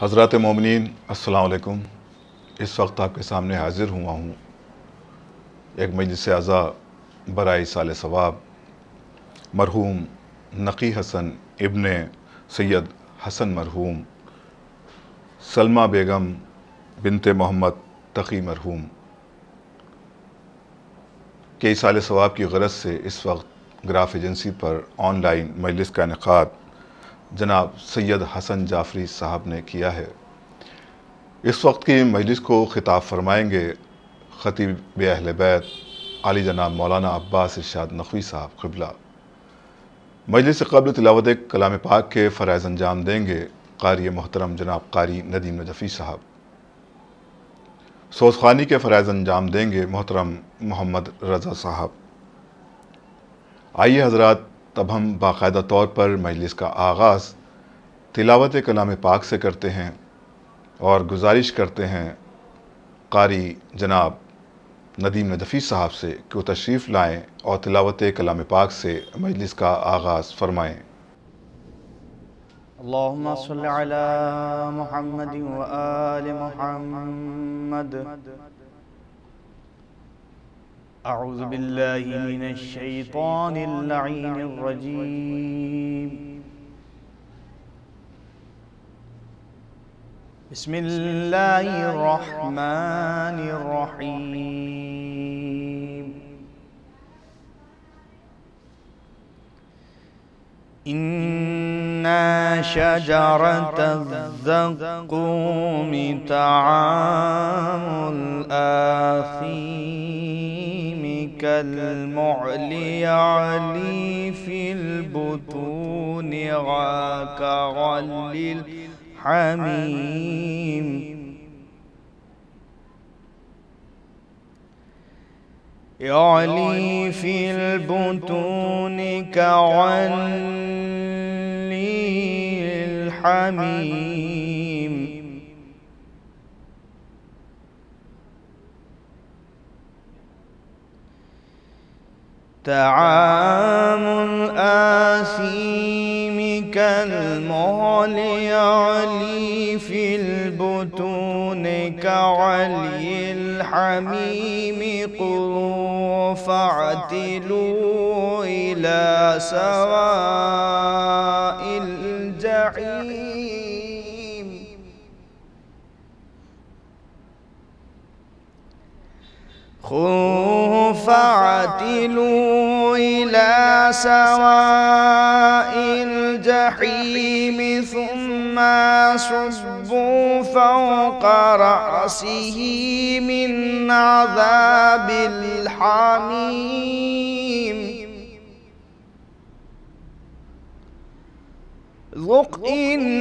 حضرات مومنین السلام علیکم۔ اس وقت آپ کے سامنے حاضر ہوا ہوں ایک مجلس اعزا برائے ایصال ثواب مرحوم نقی حسن ابن سید حسن مرحوم سلمہ بیگم بنت محمد تقی مرحوم کے ایصال ثواب کی غرض سے اس وقت graph agency per on line مجلس کا انعقاد جناب سید حسن جعفری صاحب نے کیا ہے۔ اس وقت کی مجلس کو خطاب فرمائیں گے خطیب اہل بیت عالی جناب مولانا عباس ارشاد نقوی صاحب قبلہ۔ مجلس سے قبل تلاوت کلام پاک کے فرائض انجام دیں گے قاری محترم جناب قاری ندیم نجفی صاحب۔ سوزخوانی کے فرائض انجام دیں گے محترم محمد رضا صاحب۔ آئیے حضرات، تب ہم باقاعدہ طور پر مجلس کا آغاز تلاوت کلام پاک سے کرتے ہیں اور گزارش کرتے ہیں قاری جناب ندیم نجفی صاحب سے کہ وہ تشریف لائیں اور تلاوت کلام پاک سے مجلس کا آغاز فرمائیں۔ اللہم صلی علی محمد و آل محمد۔ اعوذ باللہ من الشیطان اللعین الرجیم۔ بسم اللہ الرحمن الرحیم۔ إِنَّا شَجَرَةَ الزَّقُّومِ طَعَامُ الْآثِيمِ كَالْمُعْلِ يَعْلِي فِي الْبُطُونِ كَغَلْيِ الْحَمِيمِ۔ يعلي في البطون كغلي الحميم۔ طعام الآثيم كالمهل يعلي في البطون كغلي الحميم قلوا فاعتلوا إلى سواء الجحيم۔ خذوه فاعتلوا إلى سواء الجحيم ثم صبوا فوق رأسه من عذاب الحميم ذق إنك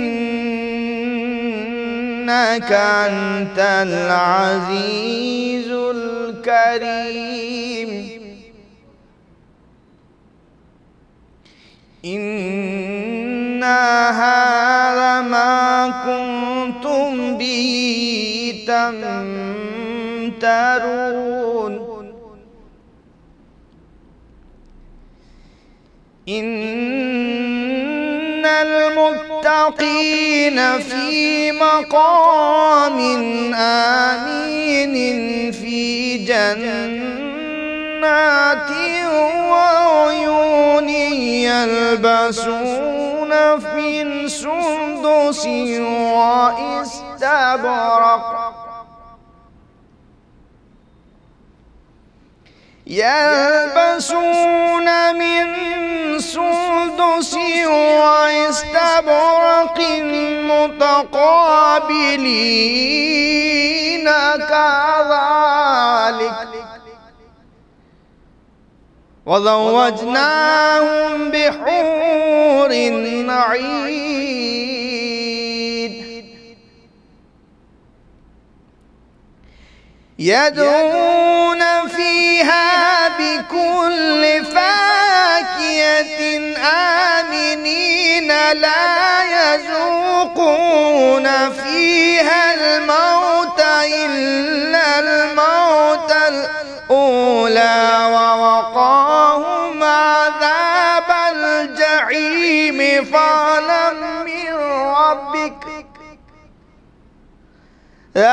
أنت العزيز الكريم۔ إن هذا ما كنتم به تمترون۔ إن المتقين في مقام آمين في جنات وعيون يلبسون من سندس واستبرق يلبسون من سندس واستبرق متقابلين كذلك وزوجناهم بحور عين يدعون فيها بكل فاكهة آمنين لا يذوقون فيها الموت إلا الموت الأولى ووقاهم عذاب الجحيم فضلا من ربك ذلك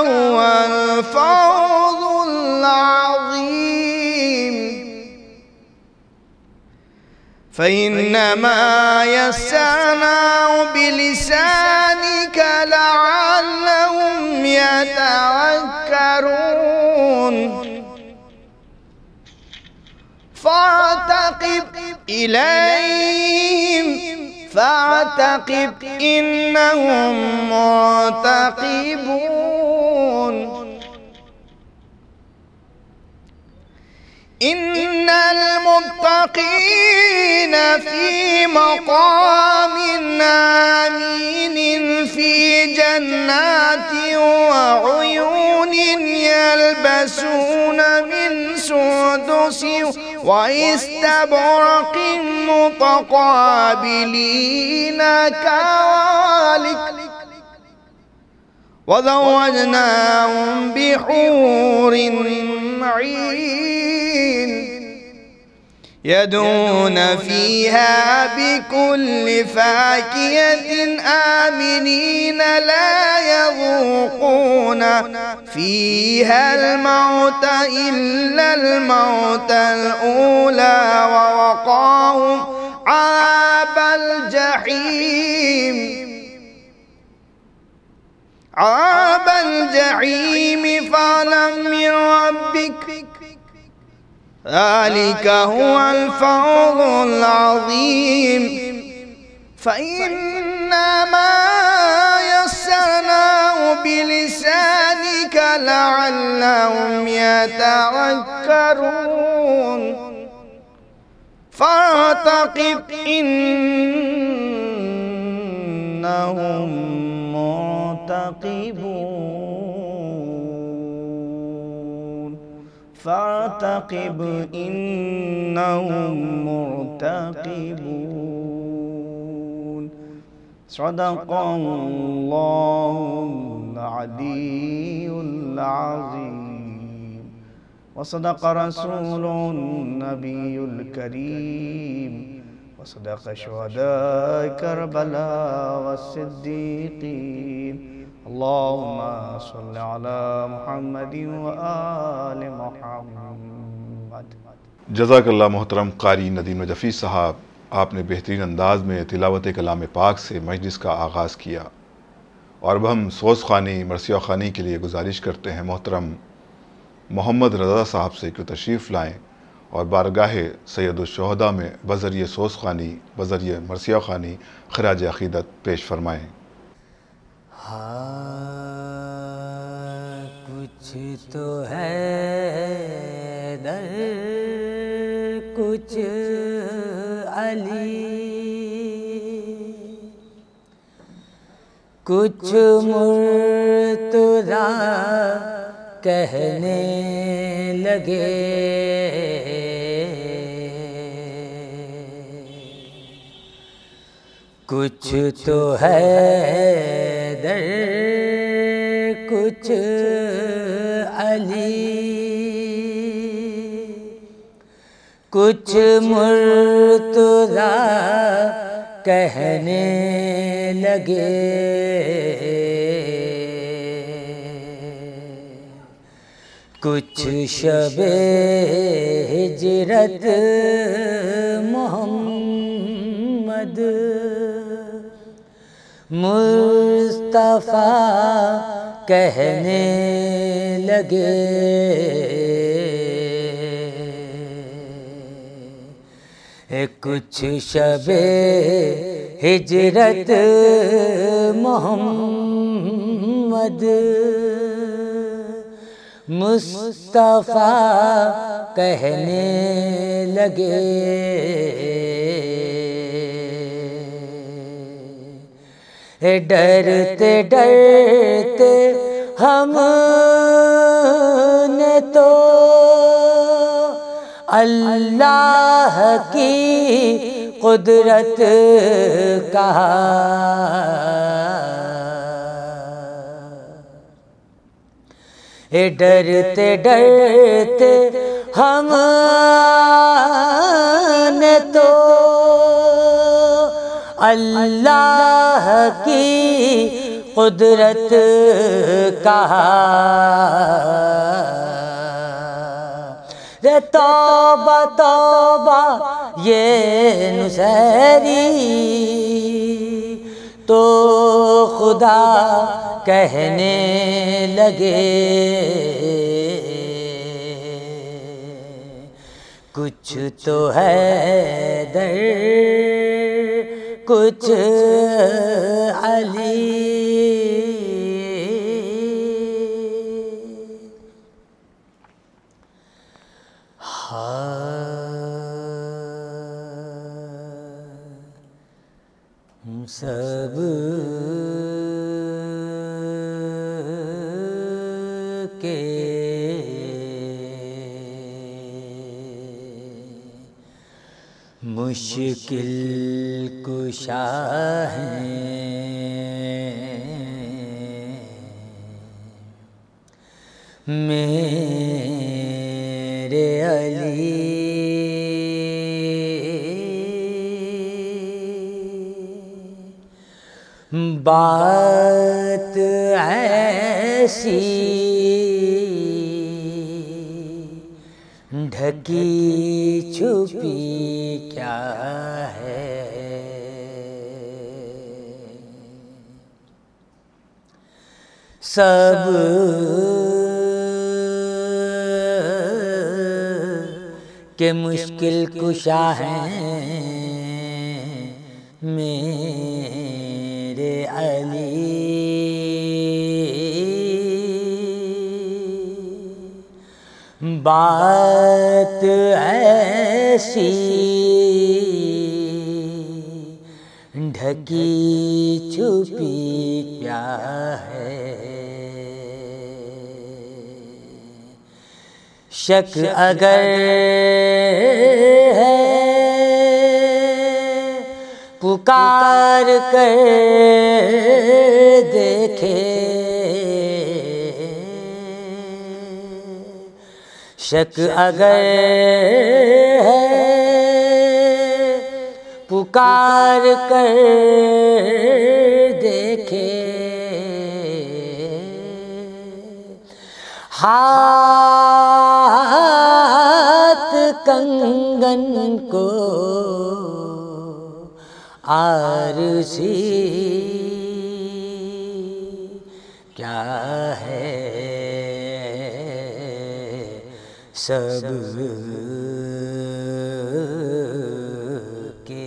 هو الفوز العظيم. فإنما يسرناه بلسانك لعلهم يتذكرون. فارتقب إليهم فارتقب إنهم مرتقبون. إن المتقين في مقام آمين في جنات وعيون يلبسون من سندس واستبرق متقابلين كذلك وزوجناهم بحور عين يدعون فيها بكل فاكهة آمنين لا يذوقون فيها الموت إلا الموت الأولى ووقاهم عذاب الجحيم فضلا من ربك ذلك هو الفوز العظيم. فإنما يسرناه بلسانك لعلهم يتذكرون. فارتقب إنهم مرتقبون. فارتقب إنهم مرتقبون. صدق الله العلي العظيم وصدق رسول النبي الكريم وصدق شهداء كربلاء والصديقين. اللهم صل على محمد وآل محمد. جزاک اللہ محترم قاری ندیم نجفی صاحب، آپ نے بہترین انداز میں تلاوت کلام پاک سے مجلس کا آغاز کیا، اور اب ہم سوز خوانی مرثیہ خوانی کے لیے گزارش کرتے ہیں محترم محمد رضا صاحب سے کہ تشریف لائیں اور بارگاہ سید الشہداء میں بذریعہ سوز خوانی بذریعہ مرثیہ خوانی خراج عقیدت پیش فرمائیں۔ کچھ تو ہے در کچھ علی، کچھ مرتضیٰ کہنے لگے، کچھ تو ہے در کچھ علی، کچھ مرتضیٰ کہنے لگے، کچھ شب ہجرت محمد مصطفیٰ کہنے لگے، کچھ شب ہجرت محمد مصطفیٰ کہنے لگے، ڈرتے ڈرتے ہم نے تو اللہ کی قدرت کہا، ڈرتے ڈرتے ہم نے تو اللہ کی قدرت کہا رے توبہ توبہ یہ نصیری تو خدا کہنے لگے کچھ تو ہے در کچھ علی سب کے مشکل کشا ہیں میرے علی بات ایسی ڈھکی چھپی کیا ہے سب کے مشکل کشا ہیں میرے علی بات ایسی ڈھکی چھپی کیا ہے شک اگر ہے پکار کر دیکھے شک اگر ہے پکار کر دیکھے ہاتھ کنگن کو عارضی کیا ہے سب کے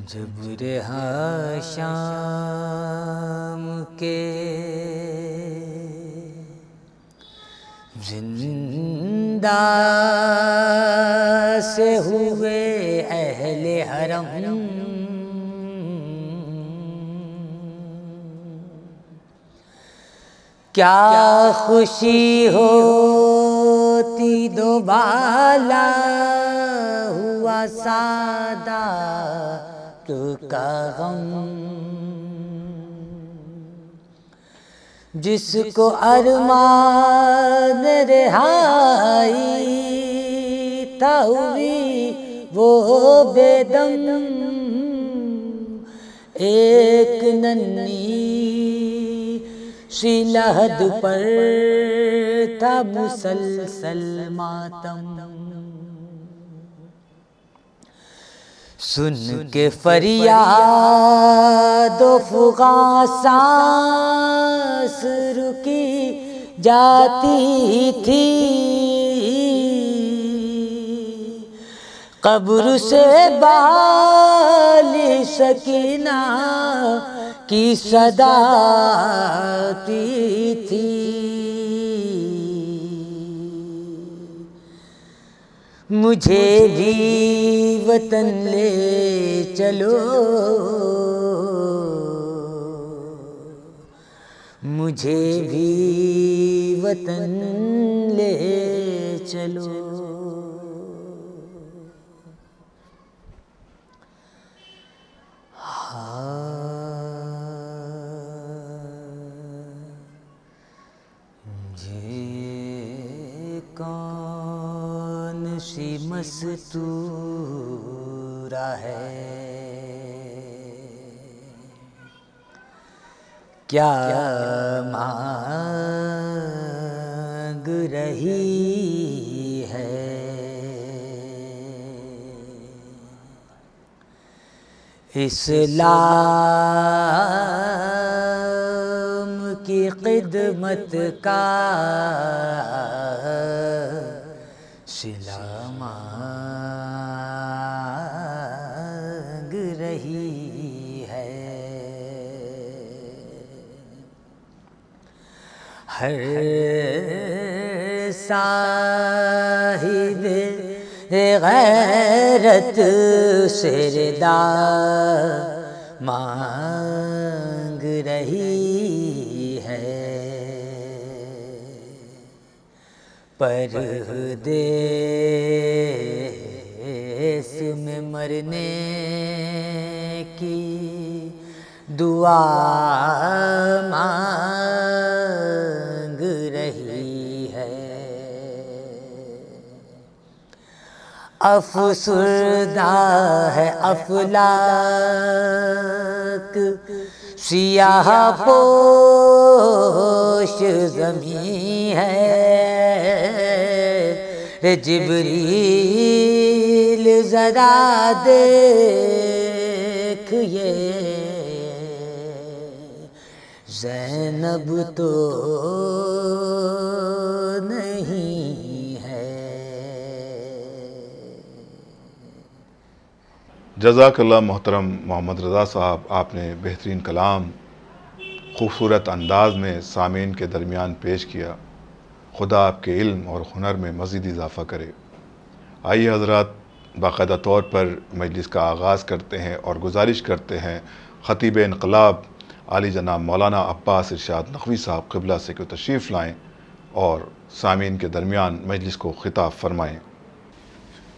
جب رہا شام کے زندہ سے ہوئے اہل حرم کیا خوشی ہوتی دوبالا ہوا سادات کا غم جس کو ارمان رہائی تھا ہوئی وہ بے دم ایک ننھی سی لحد پر تھا مسلسل ماتم سن کے فریاد و فغاں سانس رکی جاتی تھی قبر سے بالی سکینہ کی صدا آتی تھی مجھے بھی وطن لے چلو مجھے بھی وطن لے چلو مستورہ ہے، کیا مانگ رہی ہے؟ اسلام کی خدمت کا صلہ مانگ رہی ہے۔ ہر صاحب غیرت سے ردا مانگ رہی ہے، پردیس میں مرنے کی دعا مانگ رہی ہے۔ افسردہ ہے افلاک، سیاہ پوش زمین ہے، جبریل ذرا دیکھئے زینب تو نہیں ہے۔ جزاک اللہ محترم محمد رضا صاحب، آپ نے بہترین کلام خوبصورت انداز میں سامعین کے درمیان پیش کیا۔ خدا آپ کے علم اور ہنر میں مزید اضافہ کرے۔ آئیے حضرات، باقاعدہ طور پر مجلس کا آغاز کرتے ہیں اور گزارش کرتے ہیں خطیب انقلاب عالی جناب مولانا عباس ارشاد نقوی صاحب قبلہ سے کہ تشریف لائیں اور سامعین کے درمیان مجلس کو خطاب فرمائیں۔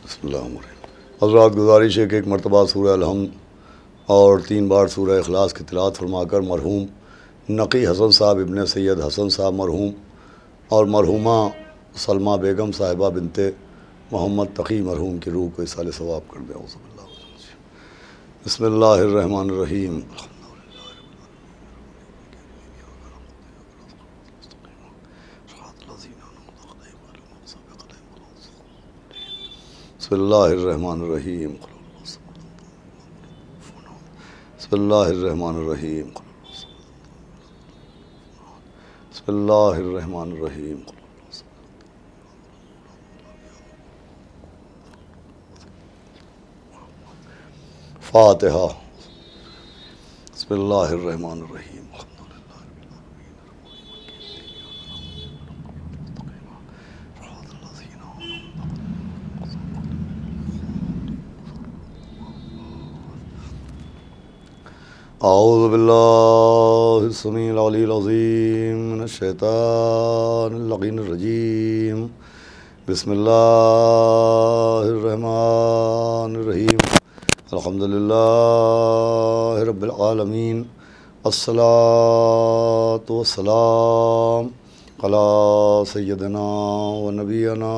بسم اللہ الرحمن الرحیم۔ حضرات، گزارش ہے کہ ایک مرتبہ سورہ الحمد اور 3 بار سورہ اخلاص کی تلاوت فرما کر مرحوم نقی حسن صاحب ابن سید حسن صاحب مرحوم اور مرحومہ سلمہ بیگم صاحبہ بنت محمد تقی مرحوم کی روح کو ایصال ثواب کر دیں۔ بسم اللہ الرحمن الرحیم۔ بسم اللہ الرحمن الرحیم۔ بسم اللہ الرحمن الرحیم۔ بسم اللہ الرحمن الرحیم۔ فاتحہ۔ بسم اللہ الرحمن الرحیم۔ اعوذ باللہ السمیع العلی العظیم من الشیطان اللعین الرجیم۔ بسم اللہ الرحمن الرحیم۔ الحمدللہ رب العالمین، الصلاۃ والسلام علی سیدنا و نبینا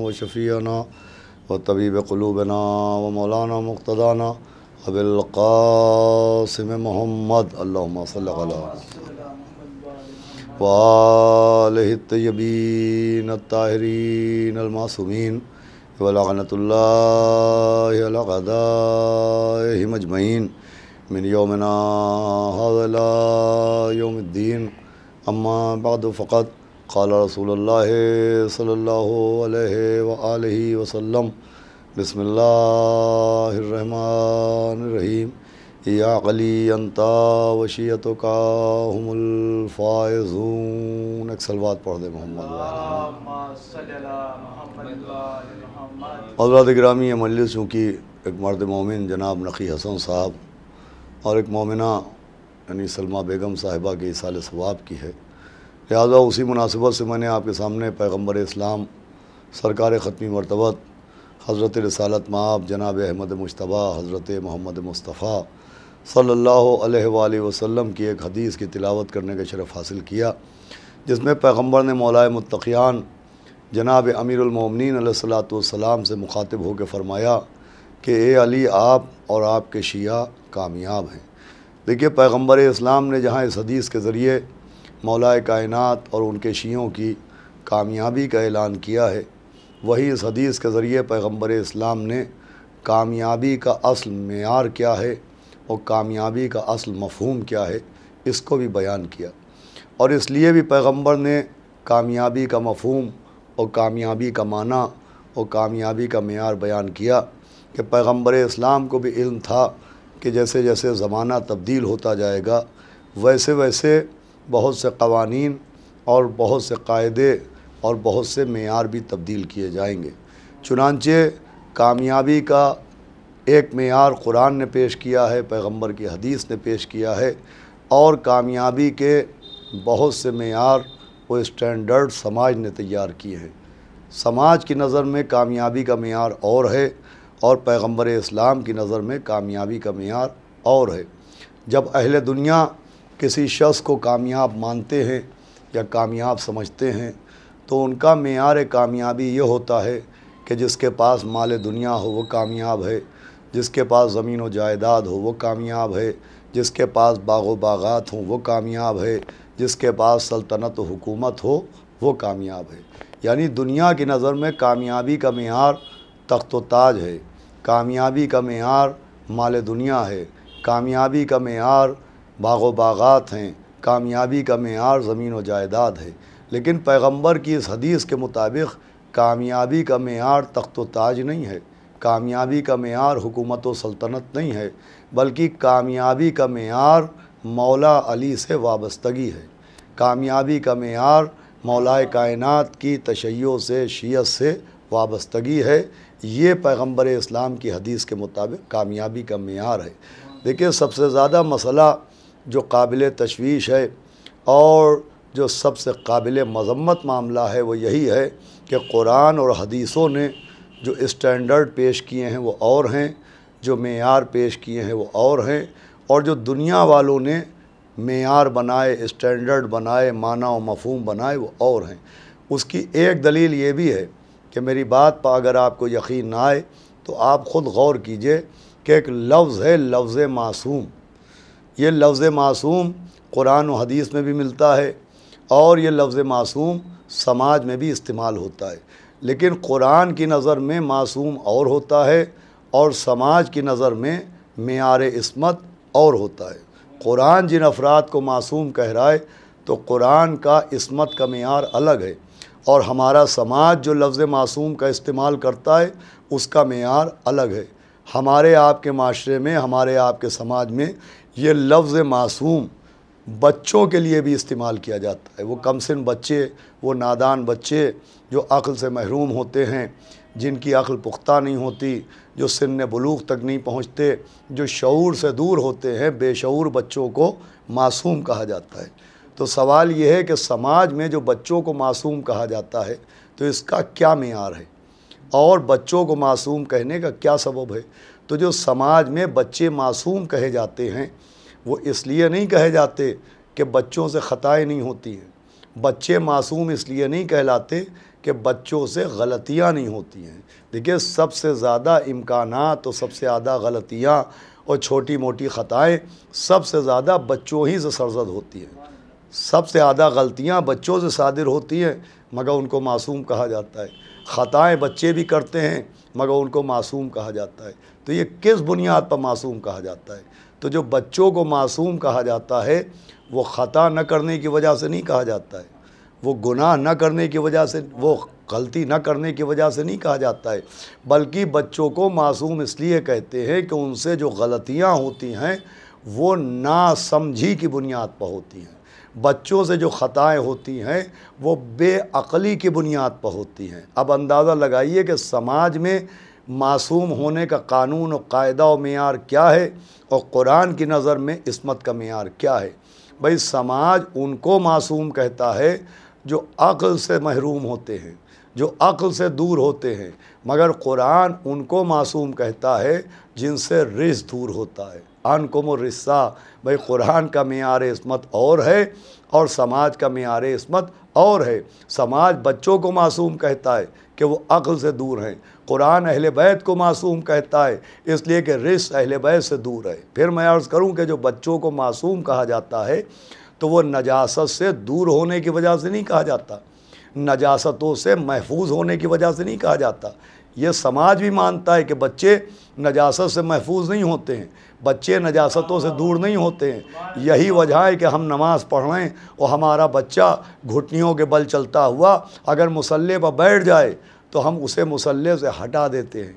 و شفیعنا و طبیب قلوبنا و مولانا مقتدانا ابی القاسم محمد، اللہم صلی علی وآلہ الطیبین الطاہرین المعصومین ولعنۃ اللہ علی اعدائہم اجمعین من یومنا ھذا الی یوم الدین۔ اما بعد فقط قال رسول اللہ صلی اللہ علیہ وآلہ وسلم، بسم اللہ الرحمن الرحیم۔ یا علی انت وشیعتک ہم الفائزون۔ ایک صلوات پڑھ دے محمد۔ حضرات گرامی، یہ مجلس چونکہ ایک مرد مومن جناب نقی حسن صاحب اور ایک مومنہ یعنی سلمہ بیگم صاحبہ کے ایصال ثواب کی ہے، لہذا اسی مناسبت سے میں نے آپ کے سامنے پیغمبر اسلام سرکار ختمی مرتبت حضرت رسالت مآب جناب احمد مجتبیٰ حضرت محمد مصطفیٰ صلی اللہ علیہ وآلہ وسلم کی ایک حدیث کی تلاوت کرنے کا شرف حاصل کیا، جس میں پیغمبر نے مولائے متقیان جناب امیر المومنین علیہ الصلوۃ والسلام سے مخاطب ہو کے فرمایا کہ اے علی آپ اور آپ کے شیعہ کامیاب ہیں۔ دیکھیے پیغمبر اسلام نے جہاں اس حدیث کے ذریعے مولا کائنات اور ان کے شیعوں کی کامیابی کا اعلان کیا ہے، وہی اس حدیث کے ذریعے پیغمبر اسلام نے کامیابی کا اصل معیار کیا ہے اور کامیابی کا اصل مفہوم کیا ہے اس کو بھی بیان کیا۔ اور اس لیے بھی پیغمبر نے کامیابی کا مفہوم اور کامیابی کا معنی اور کامیابی کا معیار بیان کیا کہ پیغمبر اسلام کو بھی علم تھا کہ جیسے جیسے زمانہ تبدیل ہوتا جائے گا ویسے ویسے بہت سے قوانین اور بہت سے قاعدے اور بہت سے معیار بھی تبدیل کیے جائیں گے۔ چنانچہ کامیابی کا ایک معیار قرآن نے پیش کیا ہے، پیغمبر کی حدیث نے پیش کیا ہے، اور کامیابی کے بہت سے معیار وہ اسٹینڈرڈ سماج نے تیار کیے ہیں۔ سماج کی نظر میں کامیابی کا معیار اور ہے اور پیغمبر اسلام کی نظر میں کامیابی کا معیار اور ہے۔ جب اہل دنیا کسی شخص کو کامیاب مانتے ہیں یا کامیاب سمجھتے ہیں تو ان کا معیار کامیابی یہ ہوتا ہے کہ جس کے پاس مال دنیا ہو وہ کامیاب ہے، جس کے پاس زمین و جائیداد ہو وہ کامیاب ہے، جس کے پاس باغ و باغات ہوں وہ کامیاب ہے، جس کے پاس سلطنت و حکومت ہو وہ کامیاب ہے۔ یعنی دنیا کی نظر میں کامیابی کا معیار تخت و تاج ہے، کامیابی کا معیار مال دنیا ہے، کامیابی کا معیار باغ و باغات ہیں، کامیابی کا معیار زمین و جائیداد ہے۔ لیکن پیغمبر کی اس حدیث کے مطابق کامیابی کا معیار تخت و تاج نہیں ہے، کامیابی کا معیار حکومت و سلطنت نہیں ہے، بلکہ کامیابی کا معیار مولا علی سے وابستگی ہے، کامیابی کا معیار مولا کائنات کی تشیع سے شیعت سے وابستگی ہے۔ یہ پیغمبر اسلام کی حدیث کے مطابق کامیابی کا معیار ہے۔ دیکھیں سب سے زیادہ مسئلہ جو قابل تشویش ہے اور جو سب سے قابل مذمت معاملہ ہے وہ یہی ہے کہ قرآن اور حدیثوں نے جو اسٹینڈرڈ پیش کیے ہیں وہ اور ہیں، جو معیار پیش کیے ہیں وہ اور ہیں، اور جو دنیا والوں نے معیار بنائے، اسٹینڈرڈ بنائے، معنی و مفہوم بنائے وہ اور ہیں۔ اس کی ایک دلیل یہ بھی ہے کہ میری بات پر اگر آپ کو یقین نہ آئے تو آپ خود غور کیجئے کہ ایک لفظ ہے لفظ معصوم۔ یہ لفظ معصوم قرآن و حدیث میں بھی ملتا ہے اور یہ لفظ معصوم سماج میں بھی استعمال ہوتا ہے، لیکن قرآن کی نظر میں معصوم اور ہوتا ہے اور سماج کی نظر میں معیار عصمت اور ہوتا ہے۔ قرآن جن افراد کو معصوم کہہ رہا ہے تو قرآن کا عصمت کا معیار الگ ہے، اور ہمارا سماج جو لفظ معصوم کا استعمال کرتا ہے اس کا معیار الگ ہے۔ ہمارے آپ کے معاشرے میں، ہمارے آپ کے سماج میں یہ لفظ معصوم بچوں کے لیے بھی استعمال کیا جاتا ہے۔ وہ کم سن بچے، وہ نادان بچے جو عقل سے محروم ہوتے ہیں، جن کی عقل پختہ نہیں ہوتی، جو سن بلوغ تک نہیں پہنچتے، جو شعور سے دور ہوتے ہیں، بے شعور بچوں کو معصوم کہا جاتا ہے۔ تو سوال یہ ہے کہ سماج میں جو بچوں کو معصوم کہا جاتا ہے تو اس کا کیا معیار ہے اور بچوں کو معصوم کہنے کا کیا سبب ہے؟ تو جو سماج میں بچے معصوم کہے جاتے ہیں وہ اس لیے نہیں کہے جاتے کہ بچوں سے خطائیں نہیں ہوتی ہیں، بچے معصوم اس لیے نہیں کہلاتے کہ بچوں سے غلطیاں نہیں ہوتی ہیں۔ دیکھیے سب سے زیادہ امکانات اور سب سے زیادہ غلطیاں اور چھوٹی موٹی خطائیں سب سے زیادہ بچوں ہی سے سرزد ہوتی ہیں، سب سے زیادہ غلطیاں بچوں سے صادر ہوتی ہیں مگر ان کو معصوم کہا جاتا ہے، خطائیں بچے بھی کرتے ہیں مگر ان کو معصوم کہا جاتا ہے۔ تو یہ کس بنیاد پر معصوم کہا جاتا ہے؟ تو جو بچوں کو معصوم کہا جاتا ہے وہ خطا نہ کرنے کی وجہ سے نہیں کہا جاتا ہے، وہ گناہ نہ کرنے کی وجہ سے، وہ غلطی نہ کرنے کی وجہ سے نہیں کہا جاتا ہے، بلکہ بچوں کو معصوم اس لیے کہتے ہیں کہ ان سے جو غلطیاں ہوتی ہیں وہ ناسمجھی کی بنیاد پر ہوتی ہیں، بچوں سے جو خطائیں ہوتی ہیں وہ بے عقلی کی بنیاد پر ہوتی ہیں۔ اب اندازہ لگائیے کہ سماج میں معصوم ہونے کا قانون و قاعدہ و معیار کیا ہے اور قرآن کی نظر میں عصمت کا معیار کیا ہے۔ بھئی سماج ان کو معصوم کہتا ہے جو عقل سے محروم ہوتے ہیں، جو عقل سے دور ہوتے ہیں، مگر قرآن ان کو معصوم کہتا ہے جن سے رزق دور ہوتا ہے۔ عنکم الرسا، بھائی قرآن کا معیار عصمت اور ہے اور سماج کا معیار عصمت اور ہے۔ سماج بچوں کو معصوم کہتا ہے کہ وہ عقل سے دور ہیں، قرآن اہل بیت کو معصوم کہتا ہے اس لیے کہ رس اہل بیت سے دور ہے۔ پھر میں عرض کروں کہ جو بچوں کو معصوم کہا جاتا ہے تو وہ نجاست سے دور ہونے کی وجہ سے نہیں کہا جاتا، نجاستوں سے محفوظ ہونے کی وجہ سے نہیں کہا جاتا۔ یہ سماج بھی مانتا ہے کہ بچے نجاست سے محفوظ نہیں ہوتے ہیں، بچے نجاستوں سے دور نہیں ہوتے ہیں۔ یہی وجہ ہے کہ ہم نماز پڑھ رہے ہیں اور ہمارا بچہ گھٹنیوں کے بل چلتا ہوا اگر مصلی پر بیٹھ جائے تو ہم اسے مصلی سے ہٹا دیتے ہیں۔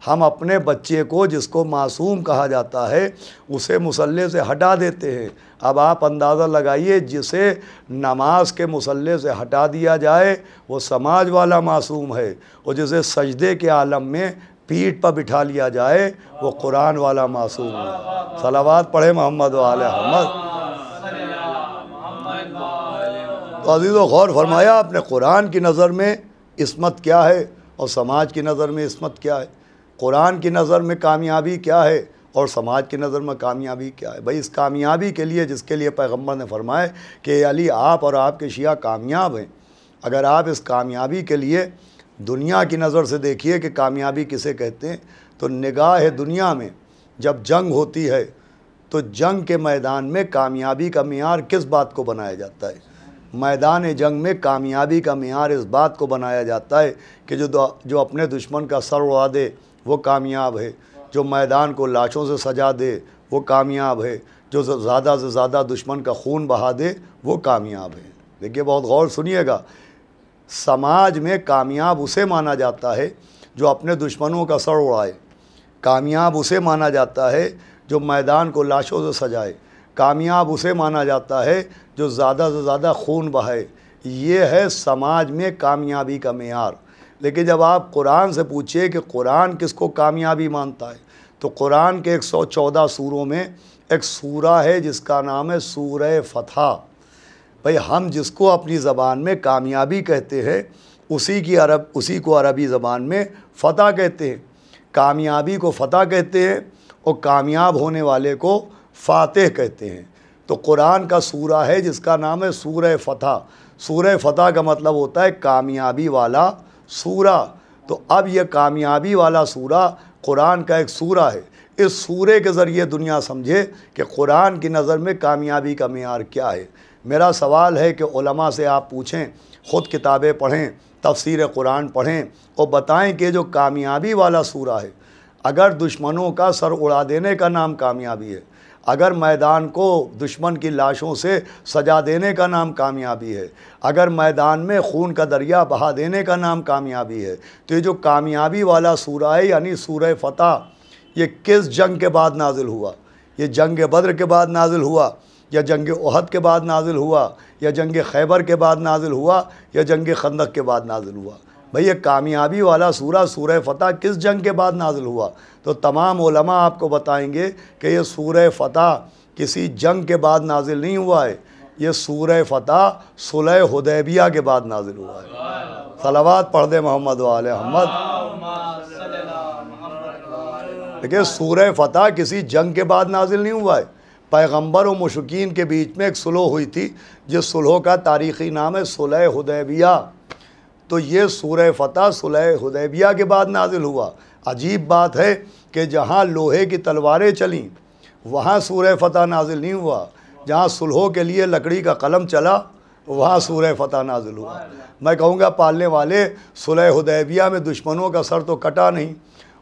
ہم اپنے بچے کو جس کو معصوم کہا جاتا ہے اسے مصلی سے ہٹا دیتے ہیں۔ اب آپ اندازہ لگائیے، جسے نماز کے مصلی سے ہٹا دیا جائے وہ سماج والا معصوم ہے، اور جسے سجدے کے عالم میں پیٹھ پر بٹھا لیا جائے وہ قرآن والا معصوم ہے۔ صلوات پڑھے محمد و آل محمد۔ تو عزیزو غور فرمایا آپ نے، قرآن کی نظر میں عصمت کیا ہے اور سماج کی نظر میں عصمت کیا ہے، قرآن کی نظر میں کامیابی کیا ہے اور سماج کی نظر میں کامیابی کیا ہے۔ بھائی اس کامیابی کے لیے جس کے لیے پیغمبر نے فرمایا کہ اے علی آپ اور آپ کے شیعہ کامیاب ہیں، اگر آپ اس کامیابی کے لیے دنیا کی نظر سے دیکھیے کہ کامیابی کسے کہتے ہیں، تو نگاہ دنیا میں جب جنگ ہوتی ہے تو جنگ کے میدان میں کامیابی کا معیار کس بات کو بنایا جاتا ہے؟ میدان جنگ میں کامیابی کا معیار اس بات کو بنایا جاتا ہے کہ جو اپنے دشمن کا سر اڑا دے وہ کامیاب ہے، جو میدان کو لاشوں سے سجا دے وہ کامیاب ہے، جو زیادہ سے زیادہ دشمن کا خون بہا دے وہ کامیاب ہے۔ دیکھیے بہت غور سنیے گا، سماج میں کامیاب اسے مانا جاتا ہے جو اپنے دشمنوں کا سر اڑائے، کامیاب اسے مانا جاتا ہے جو میدان کو لاشوں سے سجائے، کامیاب اسے مانا جاتا ہے جو زیادہ سے زیادہ خون بہائے۔ یہ ہے سماج میں کامیابی کا معیار۔ لیکن جب آپ قرآن سے پوچھئے کہ قرآن کس کو کامیابی مانتا ہے، تو قرآن کے 114 سوروں میں ایک سورہ ہے جس کا نام ہے سورہ فتح۔ بھئی ہم جس کو اپنی زبان میں کامیابی کہتے ہیں اسی کو عربی زبان میں فتح کہتے ہیں، کامیابی کو فتح کہتے ہیں اور کامیاب ہونے والے کو فاتح کہتے ہیں۔ تو قرآن کا سورہ ہے جس کا نام ہے سورہ فتح۔ سورہ فتح کا مطلب ہوتا ہے کامیابی والا سورہ۔ تو اب یہ کامیابی والا سورہ قرآن کا ایک سورہ ہے۔ اس سورے کے ذریعے دنیا سمجھے کہ قرآن کی نظر میں کامیابی کا معیار کیا ہے۔ میرا سوال ہے کہ علماء سے آپ پوچھیں، خود کتابیں پڑھیں، تفسیر قرآن پڑھیں اور بتائیں کہ جو کامیابی والا سورہ ہے، اگر دشمنوں کا سر اڑا دینے کا نام کامیابی ہے، اگر میدان کو دشمن کی لاشوں سے سجا دینے کا نام کامیابی ہے، اگر میدان میں خون کا دریا بہا دینے کا نام کامیابی ہے، تو یہ جو کامیابی والا سورہ ہے یعنی سورہ فتح، یہ کس جنگ کے بعد نازل ہوا؟ یہ جنگ بدر کے بعد نازل ہوا یا جنگ احد کے بعد نازل ہوا یا جنگ خیبر کے بعد نازل ہوا یا جنگ خندق کے بعد نازل ہوا؟ بھئی یہ کامیابی والا سورہ سورہ فتح کس جنگ کے بعد نازل ہوا؟ تو تمام علماء آپ کو بتائیں گے کہ یہ سورہ فتح کسی جنگ کے بعد نازل نہیں ہوا ہے، یہ سورہ فتح صلح حدیبیہ کے بعد نازل ہوا ہے۔ صلوات پڑھ دے محمد و آل محمد۔ دیکھیں سورہ فتح کسی جنگ کے بعد نازل نہیں ہوا ہے، پیغمبر و مشرکین کے بیچ میں ایک صلح ہوئی تھی جس صلح کا تاریخی نام ہے صلح حدیبیہ۔ تو یہ سورہ فتح صلح حدیبیہ کے بعد نازل ہوا۔ عجیب بات ہے کہ جہاں لوہے کی تلواریں چلیں وہاں سورہ فتح نازل نہیں ہوا، جہاں صلحوں کے لیے لکڑی کا قلم چلا وہاں سورہ فتح نازل ہوا۔ میں کہوں گا پالنے والے، صلح حدیبیہ میں دشمنوں کا سر تو کٹا نہیں،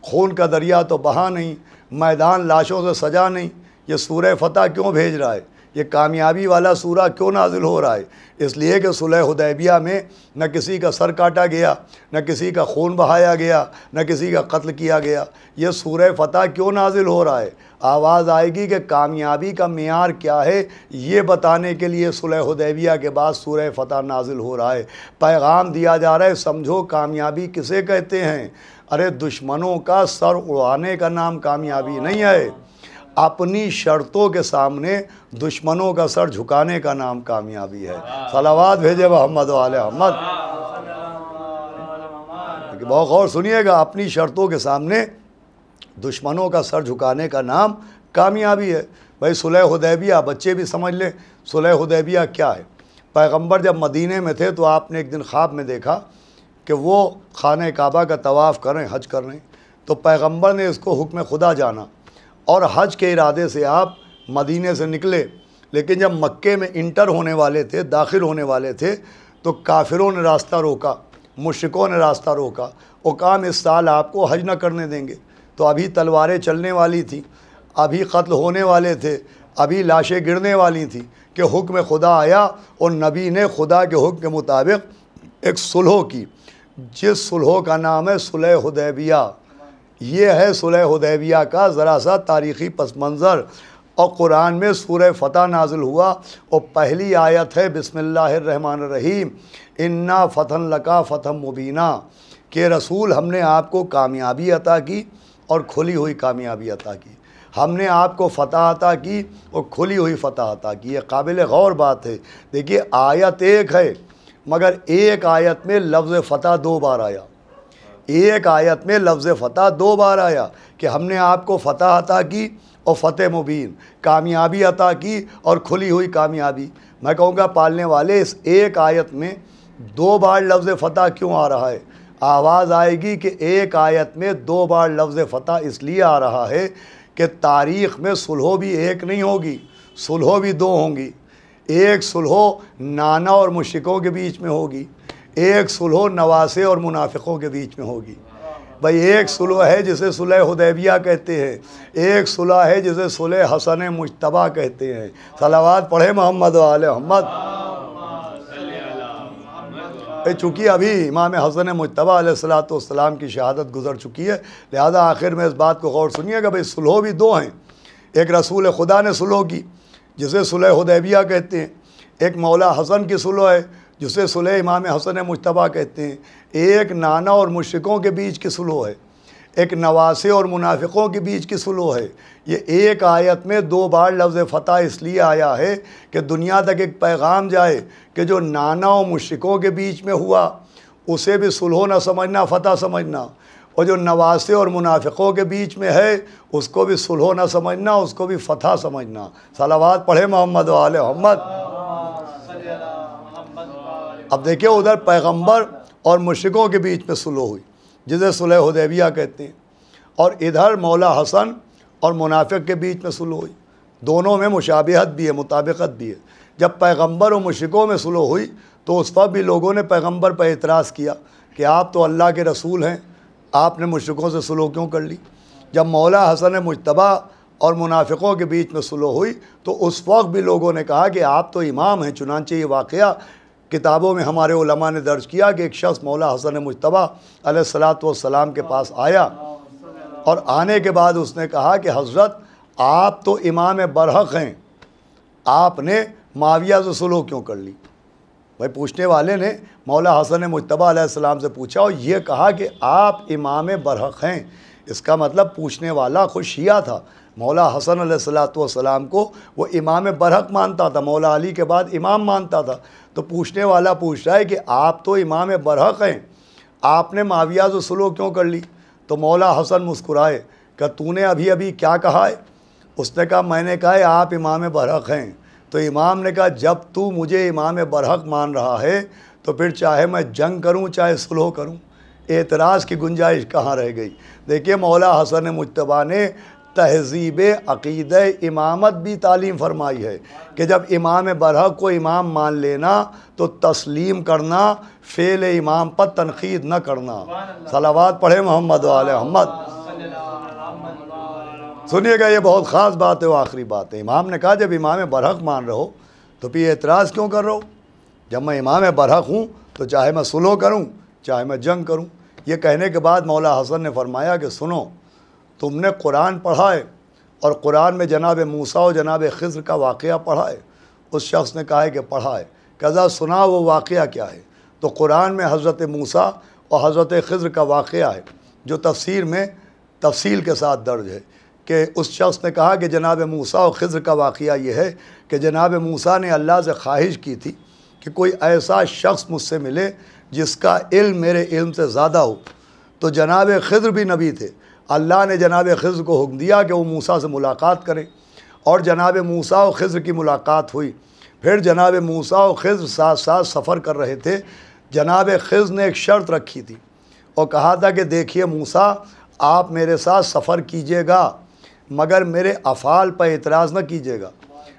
خون کا دریا تو بہا نہیں، میدان لاشوں سے سجا نہیں، یہ سورہ فتح کیوں بھیج رہا ہے؟ یہ کامیابی والا سورہ کیوں نازل ہو رہا ہے؟ اس لیے کہ صلح حدیبیہ میں نہ کسی کا سر کاٹا گیا، نہ کسی کا خون بہایا گیا، نہ کسی کا قتل کیا گیا۔ یہ سورہ فتح کیوں نازل ہو رہا ہے؟ آواز آئے گی کہ کامیابی کا معیار کیا ہے، یہ بتانے کے لیے صلح حدیبیہ کے بعد سورہ فتح نازل ہو رہا ہے۔ پیغام دیا جا رہا ہے، سمجھو کامیابی کسے کہتے ہیں۔ ارے دشمنوں کا سر اڑانے کا نام کامیابی نہیں ہے، اپنی شرطوں کے سامنے دشمنوں کا سر جھکانے کا نام کامیابی ہے۔ صلوات بھیجے محمد و آل محمد۔ بہت غور سنیے گا، اپنی شرطوں کے سامنے دشمنوں کا سر جھکانے کا نام کامیابی ہے۔ بھائی صلح حدیبیہ بچے بھی سمجھ لیں، صلح حدیبیہ کیا ہے۔ پیغمبر جب مدینے میں تھے تو آپ نے ایک دن خواب میں دیکھا کہ وہ خانہ کعبہ کا طواف کر رہے ہیں، حج کر رہے ہیں، تو پیغمبر نے اس کو حکم خدا جانا اور حج کے ارادے سے آپ مدینے سے نکلے، لیکن جب مکے میں انٹر ہونے والے تھے، داخل ہونے والے تھے، تو کافروں نے راستہ روکا، مشرکوں نے راستہ روکا، وہ کام اس سال آپ کو حج نہ کرنے دیں گے۔ تو ابھی تلواریں چلنے والی تھیں، ابھی قتل ہونے والے تھے، ابھی لاشیں گرنے والی تھیں کہ حکم خدا آیا اور نبی نے خدا کے حکم کے مطابق ایک صلح کی، جس صلح کا نام ہے صلح حدیبیہ۔ یہ ہے صلح حدیبیہ کا ذرا سا تاریخی پس منظر۔ اور قرآن میں سورہ فتح نازل ہوا اور پہلی آیت ہے بسم اللہ الرحمن الرحیم، انا فتح لکا فتح مبینہ، کہ رسول ہم نے آپ کو کامیابی عطا کی اور کھلی ہوئی کامیابی عطا کی، ہم نے آپ کو فتح عطا کی اور کھلی ہوئی فتح عطا کی۔ یہ قابل غور بات ہے۔ دیکھیے آیت ایک ہے مگر ایک آیت میں لفظ فتح 2 بار آیا، ایک آیت میں لفظ فتح 2 بار آیا کہ ہم نے آپ کو فتح عطا کی اور فتح مبین، کامیابی عطا کی اور کھلی ہوئی کامیابی۔ میں کہوں گا پالنے والے اس ایک آیت میں 2 بار لفظ فتح کیوں آ رہا ہے؟ آواز آئے گی کہ ایک آیت میں 2 بار لفظ فتح اس لیے آ رہا ہے کہ تاریخ میں صلح بھی ایک نہیں ہوگی، صلح بھی 2 ہوں گی۔ ایک صلح نانا اور مشرکوں کے بیچ میں ہوگی، ایک صلح نواسے اور منافقوں کے بیچ میں ہوگی۔ بھائی ایک صلح ہے جسے صلح حدیبیہ کہتے ہیں، ایک صلح ہے جسے صلح حسن مجتبیٰ کہتے ہیں۔ صلوات پڑھے محمد و آل محمد۔ چونکہ ابھی امام حسن مجتبیٰ علیہ السلام کی شہادت گزر چکی ہے، لہذا آخر میں اس بات کو غور سنیے کہ بھئی صلح بھی 2 ہیں۔ ایک رسول خدا نے صلح کی جسے صلح حدیبیہ کہتے ہیں، ایک مولا حسن کی صلح ہے جسے صلح امام حسن مجتبیٰ کہتے ہیں، ایک نانا اور مشرکوں کے بیچ کی صلح ہے، ایک نواسے اور منافقوں کے بیچ کی صلح ہے۔ یہ ایک آیت میں 2 بار لفظ فتح اس لیے آیا ہے کہ دنیا تک ایک پیغام جائے کہ جو نانا اور مشرکوں کے بیچ میں ہوا اسے بھی صلح نہ سمجھنا، فتح سمجھنا، اور جو نواسے اور منافقوں کے بیچ میں ہے اس کو بھی صلح نہ سمجھنا، اس کو بھی فتح سمجھنا۔ صلوات پڑھے محمد و آل محمد۔ اب دیکھیں ادھر پیغمبر اور مشرکوں کے بیچ میں صلح ہوئی جسے صلح حدیبیہ کہتے ہیں، اور ادھر مولا حسن اور منافق کے بیچ میں صلح ہوئی۔ دونوں میں مشابہت بھی ہے، مطابقت بھی ہے۔ جب پیغمبر اور مشرکوں میں صلح ہوئی تو اس وقت بھی لوگوں نے پیغمبر پر اعتراض کیا کہ آپ تو اللہ کے رسول ہیں، آپ نے مشرکوں سے صلح کیوں کر لی؟ جب مولا حسن مجتبیٰ اور منافقوں کے بیچ میں صلح ہوئی تو اس وقت بھی لوگوں نے کہا کہ آپ تو امام ہیں۔ چنانچہ یہ واقعہ کتابوں میں ہمارے علماء نے درج کیا کہ ایک شخص مولا حسن مجتبیٰ علیہ السلام کے پاس آیا اور آنے کے بعد اس نے کہا کہ حضرت آپ تو امام برحق ہیں، آپ نے معاویہ سے صلح کیوں کر لی؟ بھائی پوچھنے والے نے مولا حسن مجتبیٰ علیہ السلام سے پوچھا اور یہ کہا کہ آپ امام برحق ہیں۔ اس کا مطلب پوچھنے والا خود شیعہ تھا، مولا حسن علیہ السلام کو وہ امام برحق مانتا تھا، مولا علی کے بعد امام مانتا تھا۔ تو پوچھنے والا پوچھ رہا ہے کہ آپ تو امام برحق ہیں، آپ نے معاویہ سے صلح کیوں کر لی؟ تو مولا حسن مسکرائے کہ تو نے ابھی ابھی کیا کہا ہے؟ اس نے کہا میں نے کہا ہے آپ امام برحق ہیں۔ تو امام نے کہا جب تو مجھے امام برحق مان رہا ہے تو پھر چاہے میں جنگ کروں چاہے صلح کروں، اعتراض کی گنجائش کہاں رہ گئی؟ دیکھیے مولا حسن مجتبیٰ نے تہذیب عقیدہ امامت بھی تعلیم فرمائی ہے کہ جب امام برحق کو امام مان لینا تو تسلیم کرنا، فعل امام پر تنقید نہ کرنا۔ صلوات پڑھے محمد و آل محمد۔ سنیے گا یہ بہت خاص بات ہے، وہ آخری بات ہے۔ امام نے کہا جب امام برحق مان رہو تو پھر اعتراض کیوں کر رہو؟ جب میں امام برحق ہوں تو چاہے میں صلح کروں چاہے میں جنگ کروں۔ یہ کہنے کے بعد مولا حسن نے فرمایا کہ سنو، تم نے قرآن پڑھا ہے اور قرآن میں جناب موسیٰ اور جناب خضر کا واقعہ پڑھا ہے؟ اس شخص نے کہا ہے کہ پڑھا ہے۔ کہا سنا وہ واقعہ کیا ہے؟ تو قرآن میں حضرت موسیٰ اور حضرت خضر کا واقعہ ہے جو تفسیر میں تفصیل کے ساتھ درج ہے کہ اس شخص نے کہا کہ جناب موسیٰ اور خضر کا واقعہ یہ ہے کہ جناب موسیٰ نے اللہ سے خواہش کی تھی کہ کوئی ایسا شخص مجھ سے ملے جس کا علم میرے علم سے زیادہ ہو۔ تو جناب خضر بھی نبی تھے، اللہ نے جناب خضر کو حکم دیا کہ وہ موسیٰ سے ملاقات کریں، اور جناب موسیٰ و خضر کی ملاقات ہوئی۔ پھر جناب موسیٰ و خضر ساتھ ساتھ سفر کر رہے تھے۔ جناب خضر نے ایک شرط رکھی تھی اور کہا تھا کہ دیکھیے موسیٰ، آپ میرے ساتھ سفر کیجیے گا مگر میرے افعال پر اعتراض نہ کیجیے گا،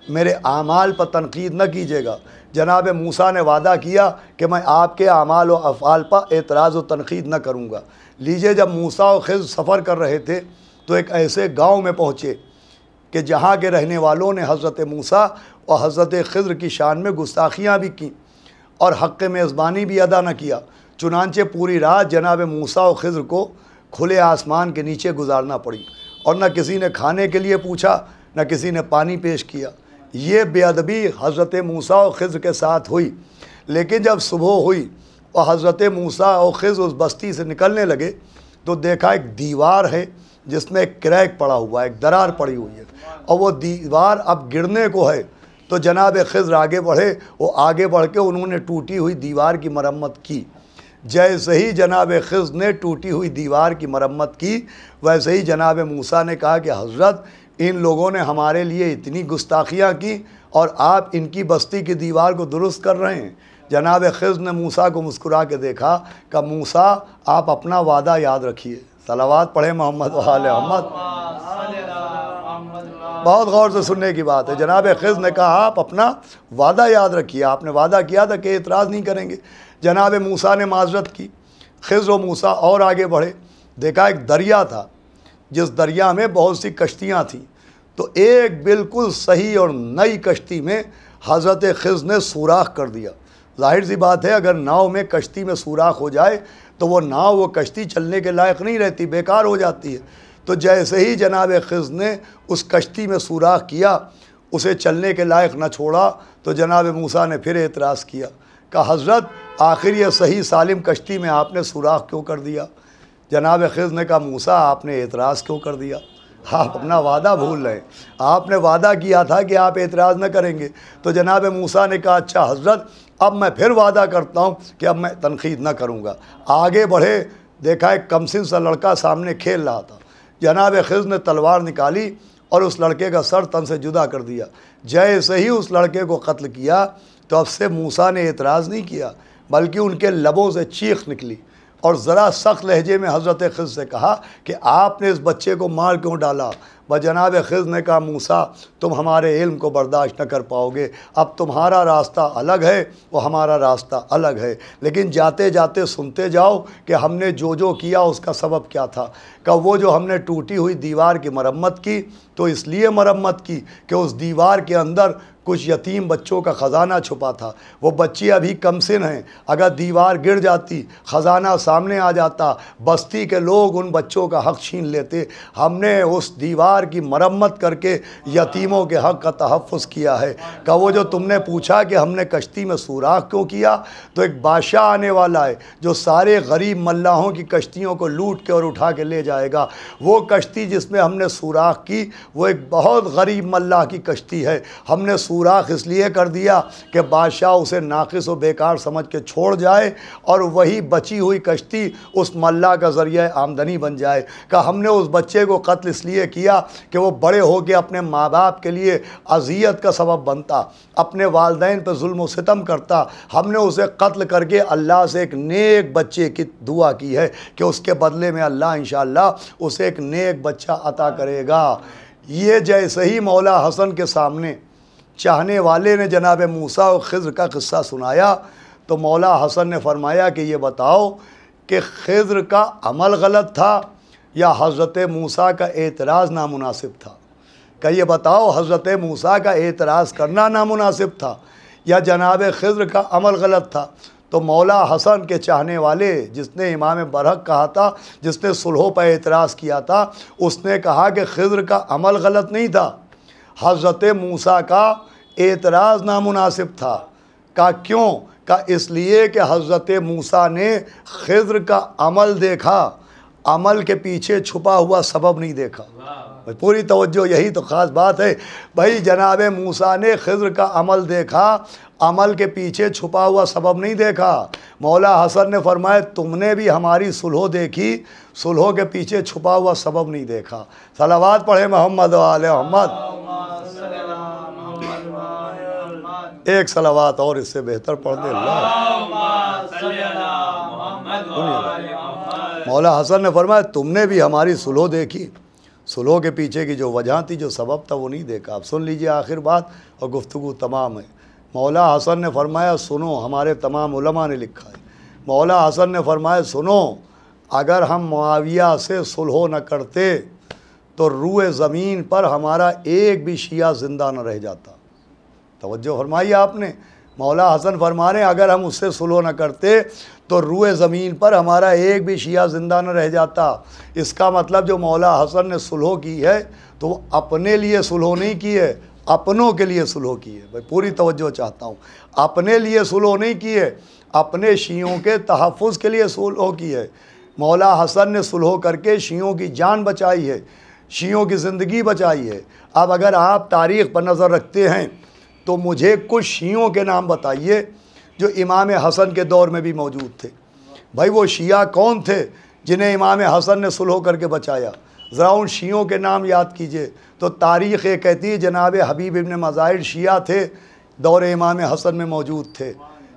میرے اعمال پر تنقید نہ کیجیے گا۔ جناب موسیٰ نے وعدہ کیا کہ میں آپ کے اعمال و افعال پر اعتراض و تنقید نہ کروں گا۔ لیجئے، جب موسیٰ و خضر سفر کر رہے تھے تو ایک ایسے گاؤں میں پہنچے کہ جہاں کے رہنے والوں نے حضرت موسیٰ اور حضرت خضر کی شان میں گستاخیاں بھی کیں اور حق میزبانی بھی ادا نہ کیا۔ چنانچہ پوری رات جناب موسیٰ و خضر کو کھلے آسمان کے نیچے گزارنا پڑی، اور نہ کسی نے کھانے کے لیے پوچھا، نہ کسی نے پانی پیش کیا۔ یہ بے ادبی حضرت موسیٰ و خضر کے ساتھ ہوئی۔ لیکن جب صبح ہوئی اور حضرت موسیٰ و خضر اس بستی سے نکلنے لگے تو دیکھا ایک دیوار ہے جس میں ایک کریک پڑا ہوا ہے، ایک درار پڑی ہوئی ہے، اور وہ دیوار اب گرنے کو ہے۔ تو جناب خضر آگے بڑھے، وہ آگے بڑھ کے انہوں نے ٹوٹی ہوئی دیوار کی مرمت کی۔ جیسے ہی جناب خضر نے ٹوٹی ہوئی دیوار کی مرمت کی، ویسے ہی جناب موسیٰ نے کہا کہ حضرت، ان لوگوں نے ہمارے لیے اتنی گستاخیاں کی اور آپ ان کی بستی کی دیوار کو درست کر رہے ہیں۔ جناب خضر نے موسیٰ کو مسکرا کے دیکھا کہ موسیٰ، آپ اپنا وعدہ یاد رکھیے۔ صلوات پڑھیں محمد و آل محمد۔ بہت غور سے سننے کی بات ہے۔ جناب خضر نے کہا آپ اپنا وعدہ یاد رکھیے، آپ نے وعدہ کیا تھا کہ اعتراض نہیں کریں گے۔ جناب موسیٰ نے معذرت کی۔ خضر و موسیٰ اور آگے بڑھے، دیکھا ایک دریا تھا جس دریا میں بہت سی کشتیاں تھیں، تو ایک بالکل صحیح اور نئی کشتی میں حضرت خضر نے سوراخ کر دیا۔ ظاہر سی بات ہے، اگر ناؤ میں کشتی میں سوراخ ہو جائے تو وہ ناؤ، وہ کشتی چلنے کے لائق نہیں رہتی، بیکار ہو جاتی ہے۔ تو جیسے ہی جناب خضر نے اس کشتی میں سوراخ کیا، اسے چلنے کے لائق نہ چھوڑا، تو جناب موسیٰ نے پھر اعتراض کیا کہ حضرت، آخر یہ صحیح سالم کشتی میں آپ نے سوراخ کیوں کر دیا؟ جناب خضر نے کہا موسیٰ، آپ نے اعتراض کیوں کر دیا؟ آپ اپنا وعدہ بھول رہے ہیں، آپ نے وعدہ کیا تھا کہ آپ اعتراض نہ کریں گے۔ تو جناب موسیٰ نے کہا اچھا حضرت، اب میں پھر وعدہ کرتا ہوں کہ اب میں تنقید نہ کروں گا۔ آگے بڑھے، دیکھا ایک کمسن سا لڑکا سامنے کھیل رہا تھا۔ جناب خضر نے تلوار نکالی اور اس لڑکے کا سر تن سے جدا کر دیا۔ جیسے ہی اس لڑکے کو قتل کیا تو اب سے موسیٰ نے اعتراض نہیں کیا، بلکہ ان کے لبوں سے چیخ نکلی اور ذرا سخت لہجے میں حضرت خضر سے کہا کہ آپ نے اس بچے کو مار کیوں ڈالا؟ جناب خضر نے کہا موسیٰ، تم ہمارے علم کو برداشت نہ کر پاؤ گے، اب تمہارا راستہ الگ ہے اور ہمارا راستہ الگ ہے، لیکن جاتے جاتے سنتے جاؤ کہ ہم نے جو کیا اس کا سبب کیا تھا۔ کہ وہ جو ہم نے ٹوٹی ہوئی دیوار کی مرمت کی تو اس لیے مرمت کی کہ اس دیوار کے اندر کچھ یتیم بچوں کا خزانہ چھپا تھا۔ وہ بچی ابھی کم سن ہیں، اگر دیوار گر جاتی، خزانہ سامنے آ جاتا، بستی کے لوگ ان بچوں کا حق چھین لیتے۔ ہم نے اس دیوار کی مرمت کر کے یتیموں کے حق کا تحفظ کیا ہے۔ کہ وہ جو تم نے پوچھا کہ ہم نے کشتی میں سوراخ کیوں کیا، تو ایک بادشاہ آنے والا ہے جو سارے غریب ملاحوں کی کشتیوں کو لوٹ کے اور اٹھا کے لے جائے گا۔ وہ کشتی جس میں ہم نے سوراخ کی وہ ایک بہت غریب ملاح کی کشتی ہے۔ ہم نے سوراخ اس لیے کر دیا کہ بادشاہ اسے ناقص و بیکار سمجھ کے چھوڑ جائے اور وہی بچی ہوئی کشتی اس ملاح کا ذریعہ آمدنی بن جائے۔ کہ ہم نے اس بچے کو قتل اس لیے کیا کہ وہ بڑے ہو کے اپنے ماں باپ کے لیے اذیت کا سبب بنتا، اپنے والدین پہ ظلم و ستم کرتا۔ ہم نے اسے قتل کر کے اللہ سے ایک نیک بچے کی دعا کی ہے کہ اس کے بدلے میں اللہ انشاءاللہ اسے ایک نیک بچہ عطا کرے گا۔ یہ جیسے ہی مولا حسن کے سامنے چاہنے والے نے جناب موسیٰ و خضر کا قصہ سنایا تو مولا حسن نے فرمایا کہ یہ بتاؤ کہ خضر کا عمل غلط تھا یا حضرت موسیٰ کا اعتراض نامناسب تھا؟ کہ یہ بتاؤ حضرت موسیٰ کا اعتراض کرنا نامناسب تھا یا جناب خضر کا عمل غلط تھا؟ تو مولا حسن کے چاہنے والے جس نے امام برحق کہا تھا، جس نے صلح پر اعتراض کیا تھا، اس نے کہا کہ خضر کا عمل غلط نہیں تھا، حضرت موسیٰ کا اعتراض نامناسب تھا۔ کہا کیوں؟ کہا اس لیے کہ حضرت موسیٰ نے خضر کا عمل دیکھا، عمل کے پیچھے چھپا ہوا سبب نہیں دیکھا۔ پوری توجہ، یہی تو خاص بات ہے بھائی۔ جناب موسیٰ نے خضر کا عمل دیکھا، عمل کے پیچھے چھپا ہوا سبب نہیں دیکھا۔ مولا حسن نے فرمایا تم نے بھی ہماری صلح دیکھی، صلح کے پیچھے چھپا ہوا سبب نہیں دیکھا۔ صلوات پڑھے محمد و آل محمد۔ ایک صلوات اور اس سے بہتر پڑھ دے اللہ۔ مولا حسن نے فرمایا تم نے بھی ہماری صلح دیکھی، صلح کے پیچھے کی جو وجہ تھی، جو سبب تھا، وہ نہیں دیکھا۔ اب سن لیجئے آخر بات اور گفتگو تمام ہے۔ مولا حسن نے فرمایا سنو، ہمارے تمام علماء نے لکھا ہے، مولا حسن نے فرمایا سنو، اگر ہم معاویہ سے صلح نہ کرتے تو روئے زمین پر ہمارا ایک بھی شیعہ زندہ نہ رہ جاتا۔ توجہ فرمائی آپ نے، مولا حسن فرما رہے ہیں اگر ہم اس سے صلح نہ کرتے تو روئے زمین پر ہمارا ایک بھی شیعہ زندہ نہ رہ جاتا۔ اس کا مطلب جو مولا حسن نے صلح کی ہے تو وہ اپنے لیے صلح نہیں کی ہے، اپنوں کے لیے صلح کی ہے۔ بھائی پوری توجہ چاہتا ہوں، اپنے لیے صلح نہیں کی ہے، اپنے شیعوں کے تحفظ کے لیے صلح کی ہے۔ مولا حسن نے صلح کر کے شیعوں کی جان بچائی ہے، شیعوں کی زندگی بچائی ہے۔ اب اگر آپ تاریخ پر نظر رکھتے ہیں تو مجھے کچھ شیعوں کے نام بتائیے جو امام حسن کے دور میں بھی موجود تھے۔ بھائی وہ شیعہ کون تھے جنہیں امام حسن نے صلح کر کے بچایا؟ ذرا ان شیعوں کے نام یاد کیجئے تو تاریخ یہ کہتی ہے جناب حبیب ابن مظاہر شیعہ تھے، دور امام حسن میں موجود تھے۔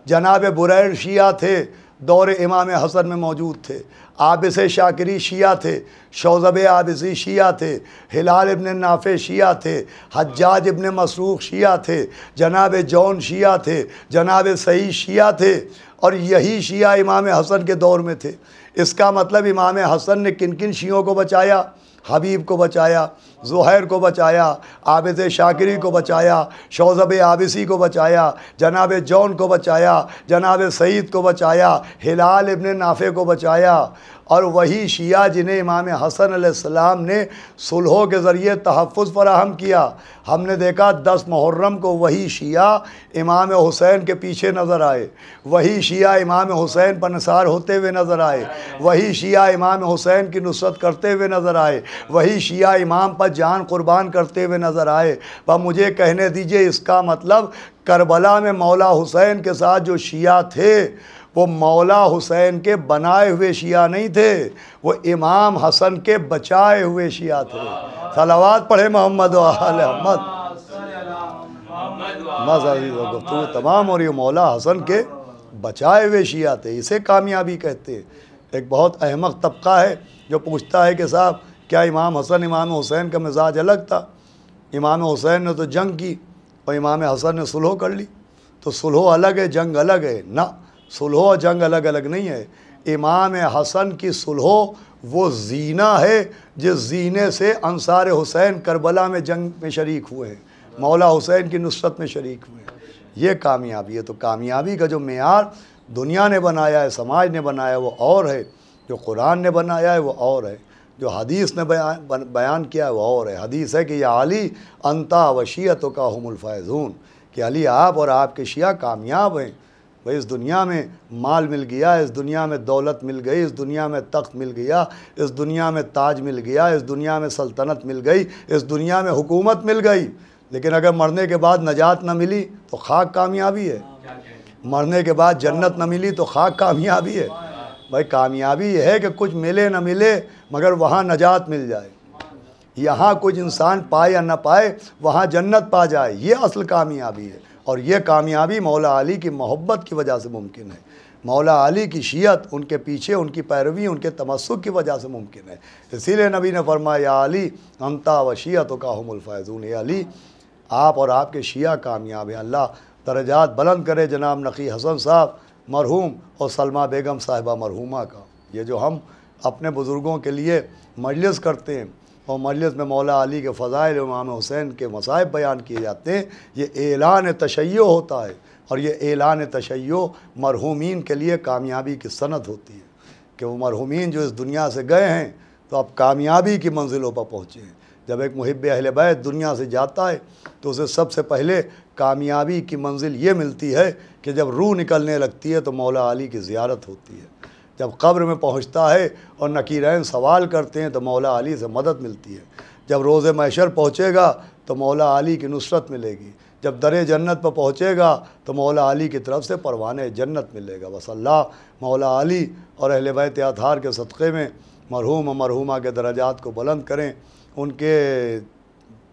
جناب بریر شیعہ تھے، دور امام حسن میں موجود تھے۔ عابس شاکری شیعہ تھے، شوذب عابسی شیعہ تھے، ہلال ابن نافع شیعہ تھے، حجاج ابن مسروق شیعہ تھے، جناب جون شیعہ تھے، جناب سعید شیعہ تھے، اور یہی شیعہ امام حسن کے دور میں تھے۔ اس کا مطلب امام حسن نے کن کن شیعوں کو بچایا؟ حبیب کو بچایا، زہیر کو بچایا، عابس شاکری کو بچایا، شوذب عابسی کو بچایا، جناب جون کو بچایا، جناب سعید کو بچایا، ہلال ابن نافع کو بچایا، اور وہی شیعہ جنہیں امام حسن علیہ السلام نے صلحوں کے ذریعے تحفظ فراہم کیا۔ ہم نے دیکھا 10 محرم کو وہی شیعہ امام حسین کے پیچھے نظر آئے، وہی شیعہ امام حسین پر نثار ہوتے ہوئے نظر آئے، وہی شیعہ امام حسین کی نصرت کرتے ہوئے نظر آئے، وہی شیعہ امام پر جان قربان کرتے ہوئے نظر آئے۔ پر مجھے کہنے دیجئے اس کا مطلب کربلا میں مولا حسین کے ساتھ جو شیعہ تھے وہ مولا حسین کے بنائے ہوئے شیعہ نہیں تھے، وہ امام حسن کے بچائے ہوئے شیعہ تھے۔ صلوات پڑھے محمد و آل محمد۔ گفتگو تمام ہو رہی ہے، مولا حسن کے بچائے ہوئے شیعہ تھے، اسے کامیابی کہتے ہیں۔ ایک بہت احمق طبقہ ہے جو پوچھتا ہے کہ صاحب کیا امام حسن امام حسین کا مزاج الگ تھا؟ امام حسین نے تو جنگ کی اور امام حسن نے صلح کر لی، تو صلح الگ ہے جنگ الگ ہے؟ نہ، صلح اور جنگ الگ الگ نہیں ہے۔ امام حسن کی صلح وہ زینہ ہے جس زینے سے انصار حسین کربلا میں جنگ میں شریک ہوئے ہیں، مولا حسین کی نصرت میں شریک ہوئے ہیں۔ یہ کامیابی ہے۔ تو کامیابی کا جو معیار دنیا نے بنایا ہے، سماج نے بنایا ہے، وہ اور ہے، جو قرآن نے بنایا ہے وہ اور ہے، جو حدیث نے بیان کیا ہے وہ اور ہے۔ حدیث ہے کہ یا علی انتا و شیعتک ہم الفائزون، کہ علی آپ اور آپ کے شیعہ کامیاب ہیں۔ بھئی اس دنیا میں مال مل گیا، اس دنیا میں دولت مل گئی، اس دنیا میں تخت مل گیا، اس دنیا میں تاج مل گیا، اس دنیا میں سلطنت مل گئی، اس دنیا میں حکومت مل گئی، لیکن اگر مرنے کے بعد نجات نہ ملی تو خاک کامیابی ہے۔ مرنے کے بعد جنت نہ ملی تو خاک کامیابی ہے۔ بھائی کامیابی یہ ہے کہ کچھ ملے نہ ملے مگر وہاں نجات مل جائے، یہاں کچھ انسان پائے یا نہ پائے وہاں جنت پا جائے، یہ اصل کامیابی ہے۔ اور یہ کامیابی مولا علی کی محبت کی وجہ سے ممکن ہے، مولا علی کی شیعت، ان کے پیچھے ان کی پیروی، ان کے تمسک کی وجہ سے ممکن ہے۔ اسی لیے نبی نے فرمایا یا علی انتا و شیعتک ہم الفائزون، اے علی آپ اور آپ کے شیعہ کامیاب ہیں۔ اللہ درجات بلند کرے جناب نقی حسن صاحب مرحوم اور سلمہ بیگم صاحبہ مرحومہ کا۔ یہ جو ہم اپنے بزرگوں کے لیے مجلس کرتے ہیں اور مجلس میں مولا علی کے فضائل امام حسین کے مصائب بیان کیے جاتے ہیں، یہ اعلان تشیع ہوتا ہے، اور یہ اعلان تشیع مرحومین کے لیے کامیابی کی سند ہوتی ہے کہ وہ مرحومین جو اس دنیا سے گئے ہیں تو اب کامیابی کی منزلوں پر پہنچے ہیں۔ جب ایک محب اہل بیت دنیا سے جاتا ہے تو اسے سب سے پہلے کامیابی کی منزل یہ ملتی ہے کہ جب روح نکلنے لگتی ہے تو مولا علی کی زیارت ہوتی ہے، جب قبر میں پہنچتا ہے اور نکیرین سوال کرتے ہیں تو مولا علی سے مدد ملتی ہے، جب روز محشر پہنچے گا تو مولا علی کی نصرت ملے گی، جب در جنت پر پہنچے گا تو مولا علی کی طرف سے پروانے جنت ملے گا۔ بس اللہ مولا علی اور اہل بیت اطہار کے صدقے میں مرحوم و مرحومہ کے درجات کو بلند کریں، ان کے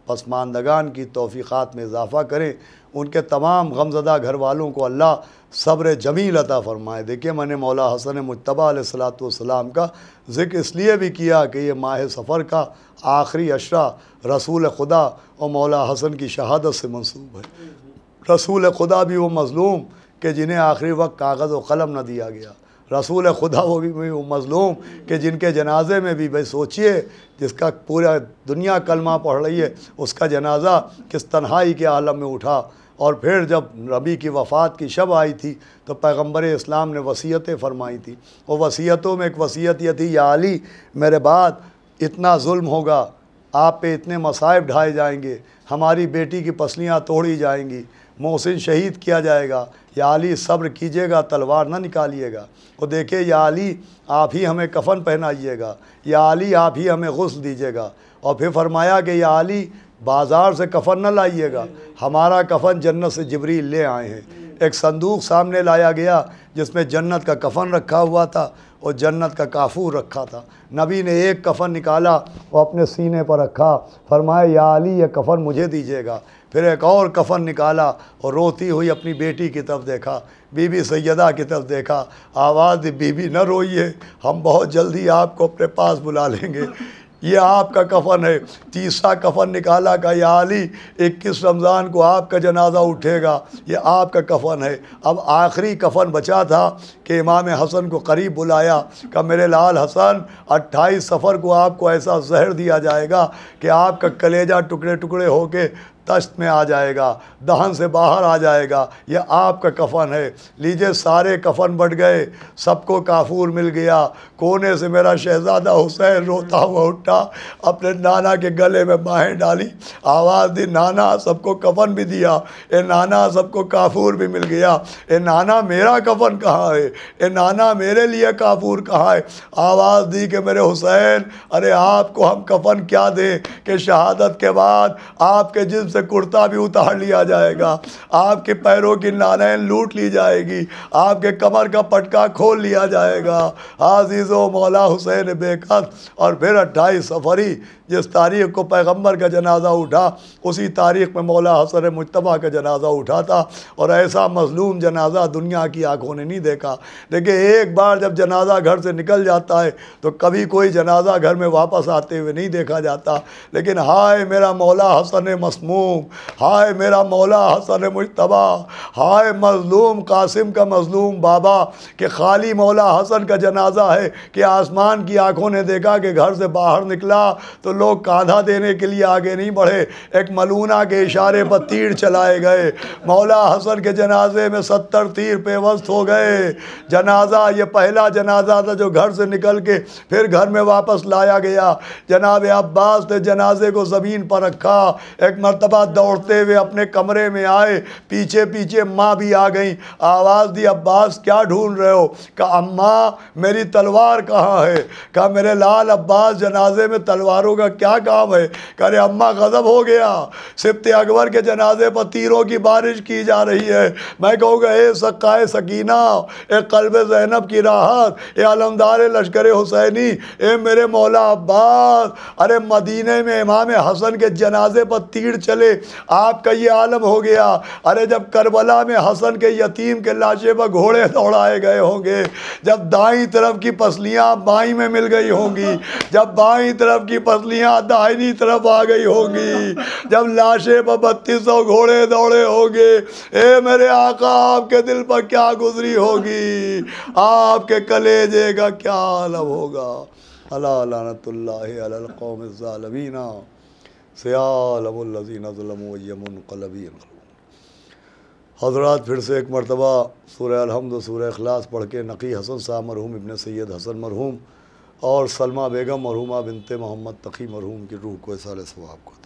پسماندگان کی توفیقات میں اضافہ کریں، ان کے تمام غمزدہ گھر والوں کو اللہ صبر جمیل عطا فرمائے۔ دیکھیے میں نے مولا حسن مجتبیٰ علیہ الصلاۃ والسلام کا ذکر اس لیے بھی کیا کہ یہ ماہ سفر کا آخری عشرہ رسول خدا اور مولا حسن کی شہادت سے منسوب ہے۔ رسول خدا بھی وہ مظلوم کہ جنہیں آخری وقت کاغذ و قلم نہ دیا گیا، رسول خدا وہ بھی وہ مظلوم کہ جن کے جنازے میں بھی بھائی سوچئے جس کا پورا دنیا کلمہ پڑھ رہی ہے اس کا جنازہ کس تنہائی کے عالم میں اٹھا۔ اور پھر جب نبی کی وفات کی شب آئی تھی تو پیغمبر اسلام نے وصیتیں فرمائی تھی، وہ وصیتوں میں ایک وصیت یہ تھی، یا علی میرے بعد اتنا ظلم ہوگا، آپ پہ اتنے مصائب ڈھائے جائیں گے، ہماری بیٹی کی پسلیاں توڑی جائیں گی، محسن شہید کیا جائے گا، یا علی صبر کیجیے گا، تلوار نہ نکالیے گا۔ وہ دیکھے یا علی آپ ہی ہمیں کفن پہنائیے گا، یا علی آپ ہی ہمیں غسل دیجیے گا۔ اور پھر فرمایا کہ یا علی بازار سے کفن نہ لائیے گا، ہمارا کفن جنت سے جبریل لے آئے ہیں۔ ایک صندوق سامنے لایا گیا جس میں جنت کا کفن رکھا ہوا تھا اور جنت کا کافور رکھا تھا۔ نبی نے ایک کفن نکالا اور اپنے سینے پر رکھا، فرمایا یا علی یہ کفن مجھے دیجیے گا۔ پھر ایک اور کفن نکالا اور روتی ہوئی اپنی بیٹی کی طرف دیکھا، بی بی سیدہ کی طرف دیکھا، آواز دی بی بی نہ روئیے، ہم بہت جلدی آپ کو اپنے پاس بلا لیں گے، یہ آپ کا کفن ہے۔ تیسرا کفن نکالا کہ یا علی 21 رمضان کو آپ کا جنازہ اٹھے گا، یہ آپ کا کفن ہے۔ اب آخری کفن بچا تھا کہ امام حسن کو قریب بلایا کہ میرے لال حسن 28 صفر کو آپ کو ایسا زہر دیا جائے گا کہ آپ کا کلیجہ ٹکڑے ٹکڑے ہو کے تشت میں آ جائے گا، دہن سے باہر آ جائے گا، یہ آپ کا کفن ہے۔ لیجئے سارے کفن بٹ گئے، سب کو کافور مل گیا۔ کونے سے میرا شہزادہ حسین روتا ہوا اٹھا، اپنے نانا کے گلے میں باہیں ڈالی، آواز دی نانا سب کو کفن بھی دیا، اے نانا سب کو کافور بھی مل گیا، اے نانا میرا کفن کہاں ہے، اے نانا میرے لیے کافور کہاں ہے۔ آواز دی کہ میرے حسین ارے آپ کو ہم کفن کیا دیں کہ شہادت کے بعد آپ کے جسم سے کرتا بھی اتار لیا جائے گا، آپ کے پیروں کی نالین لوٹ لی جائے گی، آپ کے کمر کا پٹکا کھول لیا جائے گا۔ عزیزو مولا حسین بے قد۔ اور پھر 28 صفری جس تاریخ کو پیغمبر کا جنازہ اٹھا اسی تاریخ میں مولا حسن مجتبیٰ کا جنازہ اٹھا تھا، اور ایسا مظلوم جنازہ دنیا کی آنکھوں نے نہیں دیکھا۔ دیکھیں ایک بار جب جنازہ گھر سے نکل جاتا ہے تو کبھی کوئی جنازہ گھر میں واپس آتے ہوئے نہیں دیکھا جاتا، لیکن ہائے میرا مولا حسن مسموم، ہائے میرا مولا حسن مجتبیٰ، ہائے مظلوم قاسم کا مظلوم بابا کہ خالی مولا حسن کا جنازہ ہے کہ آسمان کی آنکھوں نے دیکھا کہ گھر سے باہر نکلا تو لوگ کاندھا دینے کے لیے آگے نہیں بڑھے، ایک ملونہ کے اشارے پر تیر چلائے گئے، مولا حسن کے جنازے میں 70 تیر پیوست ہو گئے۔ جنازہ یہ پہلا جنازہ تھا جو گھر سے نکل کے پھر گھر میں واپس لایا گیا۔ جناب عباس نے جنازے کو زمین پر رکھا، ایک مرتبہ دوڑتے ہوئے اپنے کمرے میں آئے، پیچھے پیچھے ماں بھی آ گئیں، آواز دی عباس کیا ڈھونڈ رہے ہو؟ کہا اماں میری تلوار کہاں ہے؟ کہا میرے لال عباس جنازے میں تلواروں کا کیا کام ہے؟ کہا رے اماں غضب ہو گیا، سبط اکبر کے جنازے پر تیروں کی بارش کی جا رہی ہے۔ میں کہوں گا اے سقائے سکینہ، اے قلب زینب کی راحت، اے علمدار لشکر حسینی، اے میرے مولا عباس، ارے مدینے میں امام حسن کے جنازے پر تیر چلے، آپ کا یہ عالم ہو گیا۔ ارے جب کربلا میں حسن کے یتیم کے لاشے پر گھوڑے دوڑائے گئے ہوں گے، جب دائیں طرف کی پسلیاں بائیں میں مل گئی ہوں گی، جب بائیں طرف کی پسلیاں دائنی طرف آ گئی ہوں گی، جب لاشے پر 3200 گھوڑے دوڑے ہوں گے، اے میرے آقا آپ کے دل پر کیا گزری ہوگی، آپ کے کلیجے کا کیا عالم ہوگا۔ الا لعنت اللہ علی القوم الظالمین سیعلم الذین ظلموا ای منقلب ینقلبون۔ حضرات پھر سے ایک مرتبہ سورہ الحمد و سورہ اخلاص پڑھ کے نقی حسن صاحب مرحوم ابن سید حسن مرحوم اور سلمہ بیگم مرحومہ بنت محمد تقی مرحوم کی روح کو اصال ثواب کو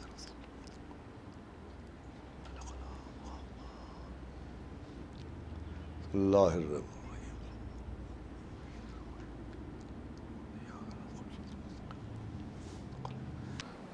اللہ الرحمن